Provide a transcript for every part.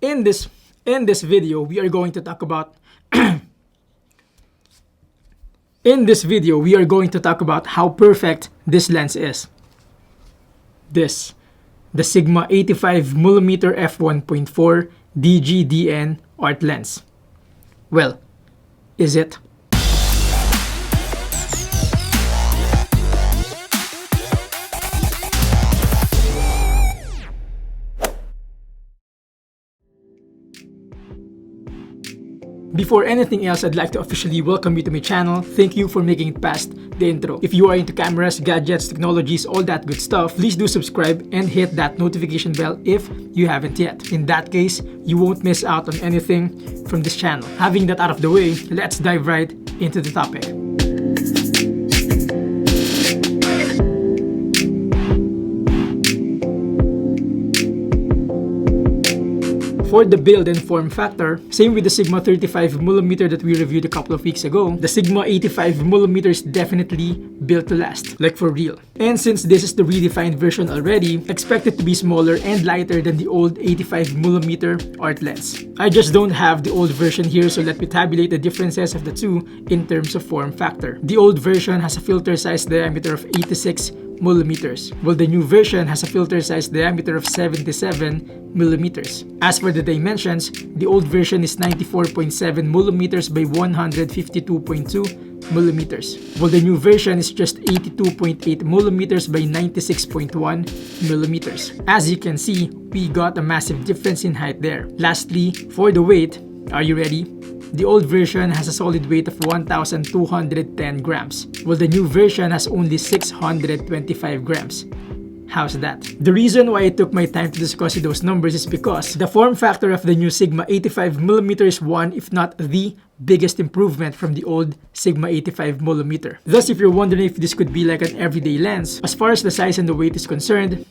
In this video, we are going to talk about how perfect this lens is. The Sigma 85mm f1.4 DGDN art lens. Well, is it? Before anything else, I'd like to officially welcome you to my channel. Thank you for making it past the intro. If you are into cameras, gadgets, technologies, all that good stuff, please do subscribe and hit that notification bell if you haven't yet. In that case, you won't miss out on anything from this channel. Having that out of the way, let's dive right into the topic. For the build and form factor, same with the Sigma 35mm that we reviewed a couple of weeks ago, the Sigma 85mm is definitely built to last, like for real. And since this is the redefined version already, expect it to be smaller and lighter than the old 85mm art lens. I just don't have the old version here, so let me tabulate the differences of the two in terms of form factor. The old version has a filter size diameter of 86mm, while the new version has a filter size diameter of 77mm. As for the dimensions, the old version is 94.7mm by 152.2mm, while the new version is just 82.8mm by 96.1mm. As you can see, we got a massive difference in height there. Lastly, for the weight, are you ready? The old version has a solid weight of 1,210 grams, while the new version has only 625 grams. How's that? The reason why I took my time to discuss those numbers is because the form factor of the new Sigma 85mm is one, if not the biggest improvement from the old Sigma 85mm. Thus, if you're wondering if this could be like an everyday lens, as far as the size and the weight is concerned,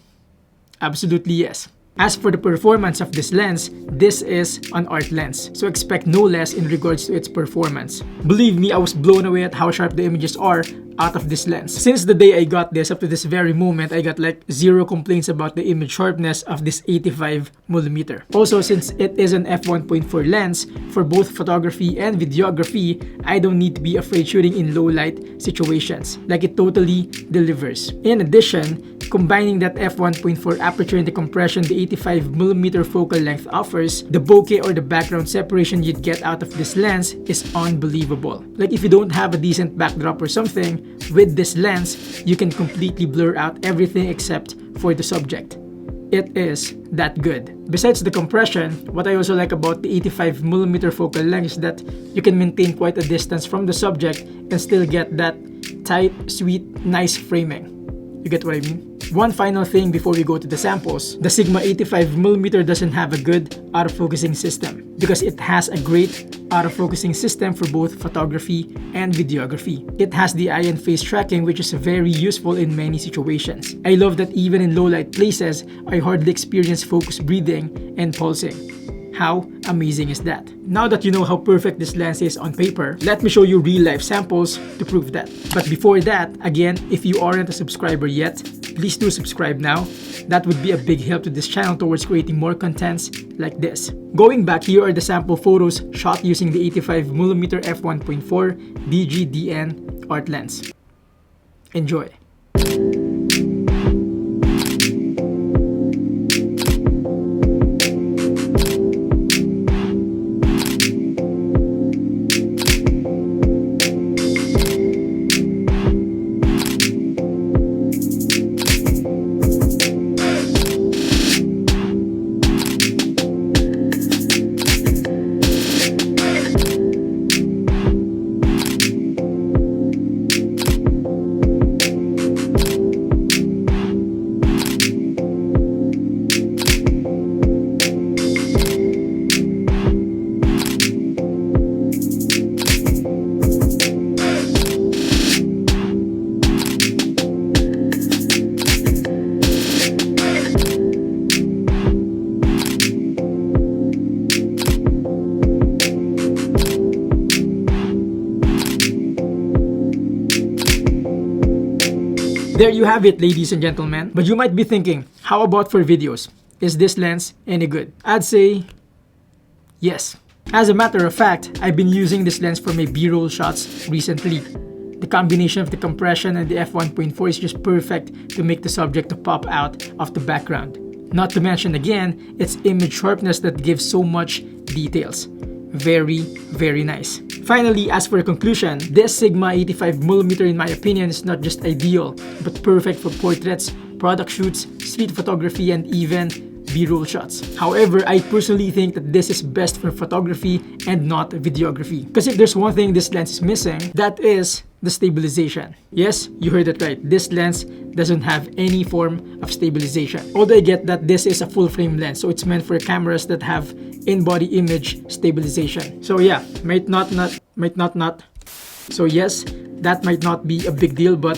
absolutely yes. As for the performance of this lens, this is an art lens, so expect no less in regards to its performance. Believe me, I was blown away at how sharp the images are out of this lens. Since the day I got this up to this very moment, I got like zero complaints about the image sharpness of this 85mm. Also, since it is an f1.4 lens, for both photography and videography, I don't need to be afraid shooting in low light situations. Like, it totally delivers. In addition, combining that f1.4 aperture and the compression the 85mm focal length offers, the bokeh or the background separation you'd get out of this lens is unbelievable. Like, if you don't have a decent backdrop or something, with this lens, you can completely blur out everything except for the subject. It is that good. Besides the compression, what I also like about the 85mm focal length is that you can maintain quite a distance from the subject and still get that tight, sweet, nice framing. You get what I mean? One final thing before we go to the samples, the Sigma 85mm doesn't have a good autofocusing system because it has a great autofocusing system for both photography and videography. It has the eye and face tracking, which is very useful in many situations. I love that even in low light places, I hardly experience focus breathing and pulsing. How amazing is that? Now that you know how perfect this lens is on paper, let me show you real-life samples to prove that. But before that, again, if you aren't a subscriber yet, please do subscribe now. That would be a big help to this channel towards creating more contents like this. Going back, here are the sample photos shot using the 85mm f1.4 DGDN art lens. Enjoy! There you have it, ladies and gentlemen. But you might be thinking, how about for videos? Is this lens any good? I'd say Yes. As a matter of fact, I've been using this lens for my B-roll shots recently. The combination of the compression and the f1.4 is just perfect to make the subject to pop out of the background. Not to mention again, its image sharpness that gives so much details. Very, very nice. Finally, as for a conclusion, this Sigma 85mm in my opinion is not just ideal, but perfect for portraits, product shoots, street photography, and even B-roll shots. However, I personally think that this is best for photography and not videography. Because if there's one thing this lens is missing, that is the stabilization. Yes, you heard it right. This lens doesn't have any form of stabilization. Although I get that this is a full frame lens, so it's meant for cameras that have in-body image stabilization. So yeah, might not. So yes, that might not be a big deal, but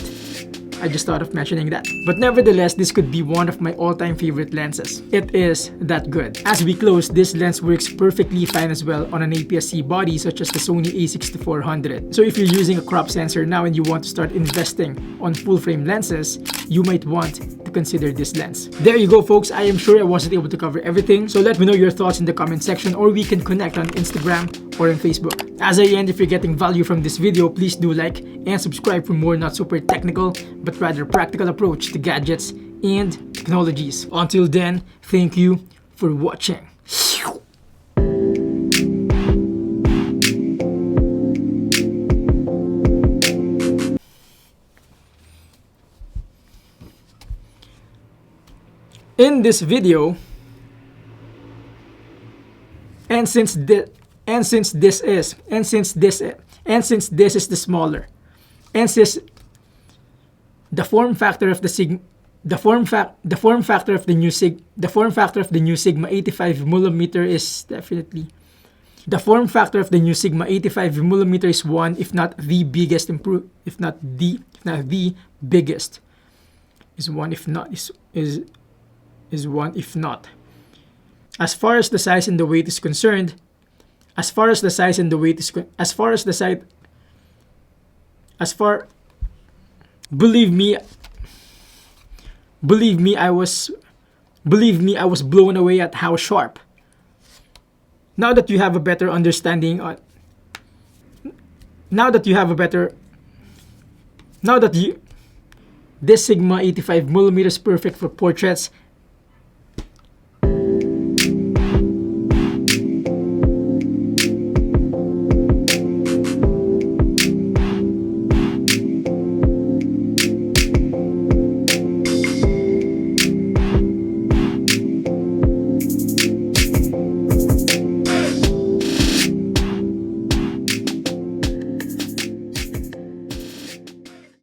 I just thought of mentioning that. But nevertheless, this could be one of my all-time favorite lenses. It is that good. As we close, this lens works perfectly fine as well on an APS-C body such as the Sony a6400. So if you're using a crop sensor now and you want to start investing on full-frame lenses, you might want to consider this lens. There you go, folks. I am sure I wasn't able to cover everything, so let me know your thoughts in the comment section, or we can connect on Instagram or on Facebook. As I end, if you're getting value from this video, please do like and subscribe for more not super technical but rather practical approach to gadgets and technologies. Until then, thank you for watching. In this video, and since this is the smaller, and since the form factor of the new Sigma 85mm is definitely the form factor of the new Sigma 85mm is one, if not the biggest if not the biggest, is one if not. As far as the size and the weight is concerned, believe me, I was blown away at how sharp. Now that you have a better understanding on, this Sigma 85mm is perfect for portraits,